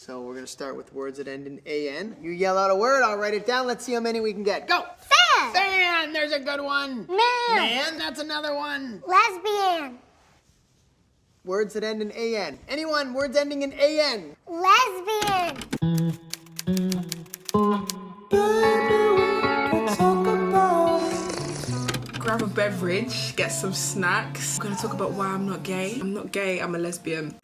So we're gonna start with words that end in AN. You yell out a word, I'll write it down. Let's see how many we can get. Go! Fan! Fan! There's a good one. Man! Man, that's another one. Lesbian! Words that end in AN. Anyone, words ending in AN. Lesbian! Grab a beverage, get some snacks. I'm gonna talk about why I'm not gay. I'm not gay, I'm a lesbian.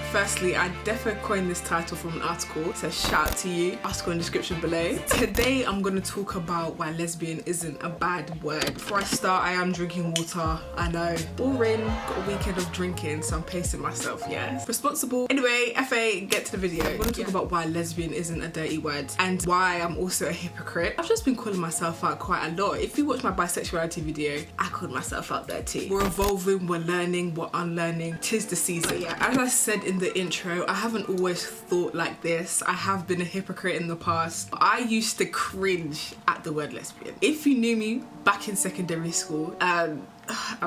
Firstly, I definitely coined this title from an article. It says shout out to you, article in the description below. Today I'm going to talk about why lesbian isn't a bad word. Before I start, I am drinking water. I know, boring, got a weekend of drinking, so I'm pacing myself, yes. Responsible. Anyway, FA, get to the video. I'm going to talk about why lesbian isn't a dirty word and why I'm also a hypocrite. I've just been calling myself out quite a lot. If you watch my bisexuality video, I called myself out there too. We're evolving, we're learning, we're unlearning. 'Tis the season. But yeah, as I said in the intro, I haven't always thought like this. I have been a hypocrite in the past. I used to cringe at the word lesbian. If you knew me back in secondary school, I'm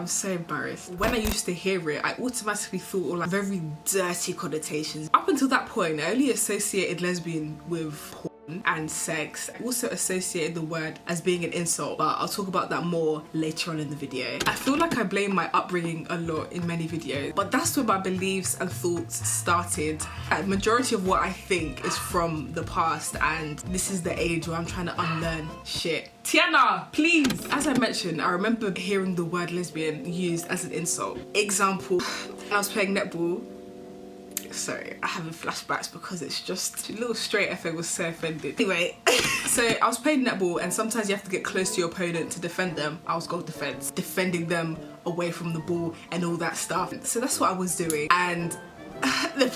so embarrassed. When I used to hear it, I automatically thought of like very dirty connotations. Up until that point, I only associated lesbian with porn and sex. I also associated the word as being an insult, but I'll talk about that more later on in the video. I feel like I blame my upbringing a lot in many videos, but that's where my beliefs and thoughts started. A majority of what I think is from the past, and this is the age where I'm trying to unlearn shit. Tiana, please! As I mentioned, I remember hearing the word lesbian used as an insult. Example, I was playing netball. Sorry, I having flashbacks because it's just a little straight FA was so offended. Anyway, so I was playing netball and sometimes you have to get close to your opponent to defend them. I was goal defense, defending them away from the ball and all that stuff. So that's what I was doing, and the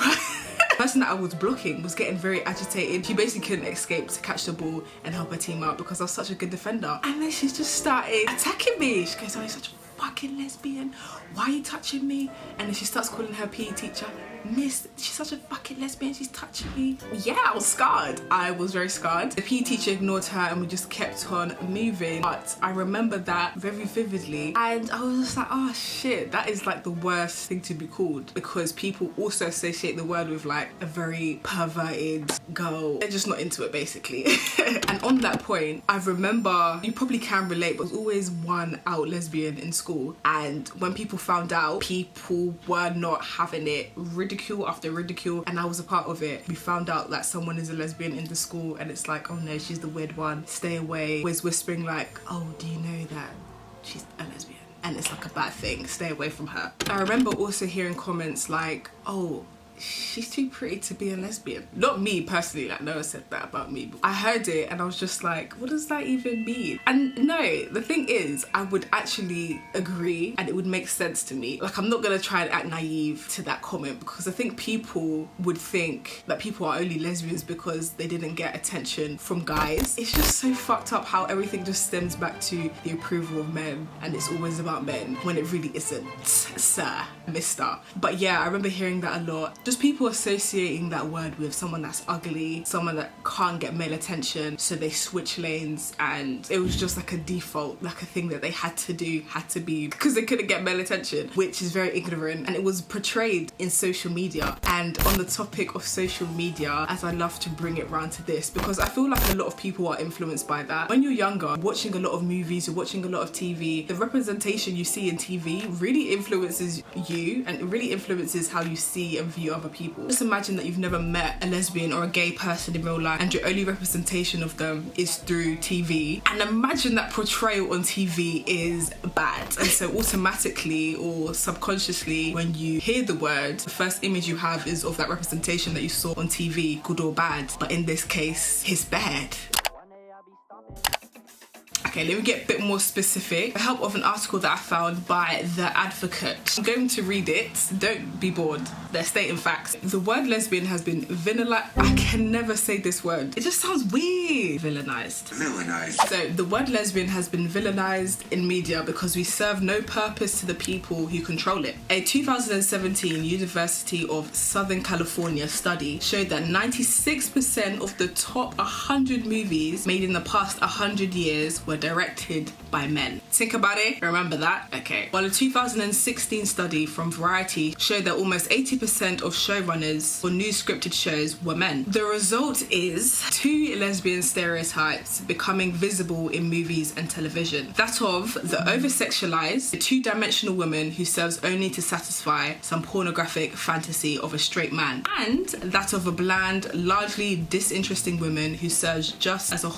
person that I was blocking was getting very agitated. She basically couldn't escape to catch the ball and help her team out because I was such a good defender. And then she just started attacking me. She goes, "Oh, you're such a fucking lesbian. Why are you touching me?" And then she starts calling her PE teacher, "Miss, she's such a fucking lesbian, she's touching me." Yeah, I was scarred. I was very scarred. The PE teacher ignored her and we just kept on moving. But I remember that very vividly and I was just like, oh shit, that is like the worst thing to be called, because people also associate the word with like a very perverted girl. They're just not into it basically. And on that point, I remember, you probably can relate, but there was always one out lesbian in school, and when people found out, people were not having it. Ridicule after ridicule, and I was a part of it. We found out that someone is a lesbian in the school and it's like, oh no, she's the weird one, stay away. Always whispering like, oh, do you know that she's a lesbian? And it's like a bad thing, stay away from her. I remember also hearing comments like, oh, she's too pretty to be a lesbian. Not me personally, like no one said that about me, but I heard it and I was just like, what does that even mean? And no, the thing is, I would actually agree and it would make sense to me. Like, I'm not gonna try and act naive to that comment, because I think people would think that people are only lesbians because they didn't get attention from guys. It's just so fucked up how everything just stems back to the approval of men and it's always about men when it really isn't, sir, mister. But yeah, I remember hearing that a lot. Just people associating that word with someone that's ugly, someone that can't get male attention, so they switch lanes, and it was just like a default, like a thing that they had to do, had to be, because they couldn't get male attention, which is very ignorant. And it was portrayed in social media. And on the topic of social media, as I love to bring it round to this, because I feel like a lot of people are influenced by that. When you're younger, watching a lot of movies, you're watching a lot of TV, the representation you see in TV really influences you, and it really influences how you see and view other people. Just imagine that you've never met a lesbian or a gay person in real life and your only representation of them is through TV, and imagine that portrayal on TV is bad. And so automatically or subconsciously, when you hear the word, the first image you have is of that representation that you saw on TV, good or bad, but in this case, it's bad. Okay, let me get a bit more specific. With the help of an article that I found by The Advocate. I'm going to read it, don't be bored. They're stating facts. The word lesbian has been villainized. I can never say this word. It just sounds weird. Villainized. So the word lesbian has been villainized in media because we serve no purpose to the people who control it. A 2017 University of Southern California study showed that 96% of the top 100 movies made in the past 100 years were directed by men. Think about it, remember that? Okay. Well, a 2016 study from Variety showed that almost 80% of showrunners for new scripted shows were men. The result is 2 lesbian stereotypes becoming visible in movies and television. That of the over-sexualized, two-dimensional woman who serves only to satisfy some pornographic fantasy of a straight man, and that of a bland, largely disinteresting woman who serves just as a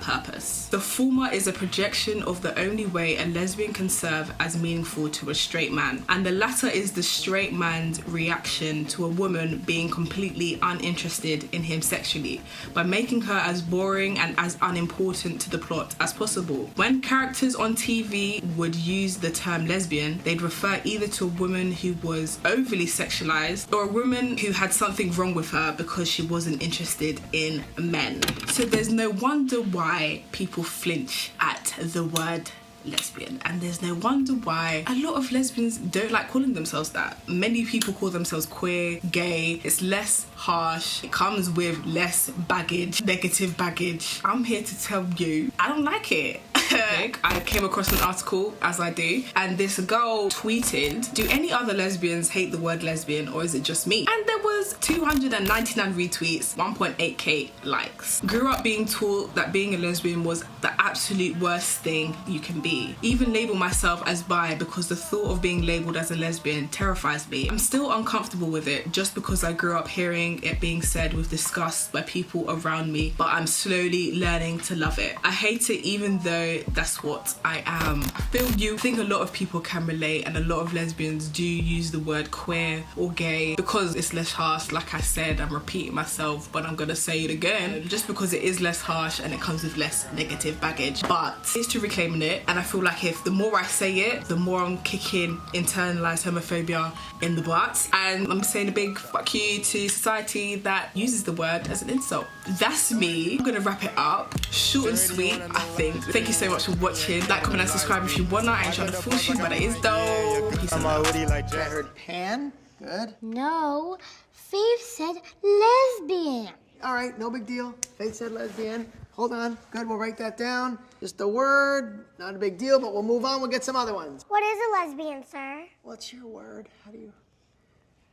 purpose. The former is a projection of the only way a lesbian can serve as meaningful to a straight man, and the latter is the straight man's reaction to a woman being completely uninterested in him sexually by making her as boring and as unimportant to the plot as possible. When characters on TV would use the term lesbian, they'd refer either to a woman who was overly sexualized or a woman who had something wrong with her because she wasn't interested in men. So there's no wonder why people flinch at the word lesbian, and there's no wonder why a lot of lesbians don't like calling themselves that. Many people call themselves queer, gay. It's less harsh, it comes with less baggage, negative baggage. I'm here to tell you I don't like it. I came across an article, as I do, and this girl tweeted, do any other lesbians hate the word lesbian, or is it just me? And there was 299 retweets, 1.8k likes. Grew up being taught that being a lesbian was the absolute worst thing you can be. Even label myself as bi because the thought of being labeled as a lesbian terrifies me. I'm still uncomfortable with it just because I grew up hearing it being said with disgust by people around me, but I'm slowly learning to love it. I hate it even though that's what I am. I think a lot of people can relate, and a lot of lesbians do use the word queer or gay because it's less harsh. Like I said, I'm repeating myself, but I'm gonna say it again, just because it is less harsh and it comes with less negative baggage. But it's to reclaiming it, and I feel like if the more I say it, the more I'm kicking internalized homophobia in the butt, and I'm saying a big fuck you to society that uses the word as an insult. That's me. I'm gonna wrap it up. Short and sweet, I think. Thank you so much for watching. Like, comment and subscribe if you wanna. I ain't trying to force you, but it is dope. Peace and love. I heard pan. Good. No, Faith said lesbian. All right, no big deal. Faith said lesbian. Hold on. Good, we'll write that down. Just a word, not a big deal, but we'll move on. We'll get some other ones. What is a lesbian, sir? What's your word? How do you...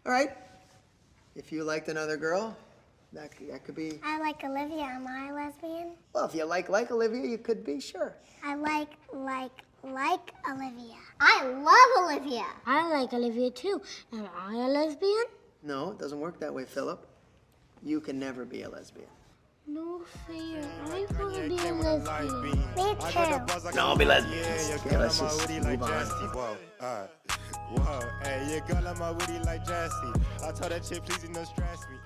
All right. If you liked another girl, that could be... I like Olivia. Am I a lesbian? Well, if you like Olivia, you could be, sure. I like Olivia. I love Olivia. I like Olivia too. Am I a lesbian? No, it doesn't work that way, Philip. You can never be a lesbian. No fair. I want to be a lesbian. Me too. No, I'll be lesbians. Okay, let's just move on. Whoa, hey, your girl, I'm my witty like Jesse. I told that chick, please, don't stress me.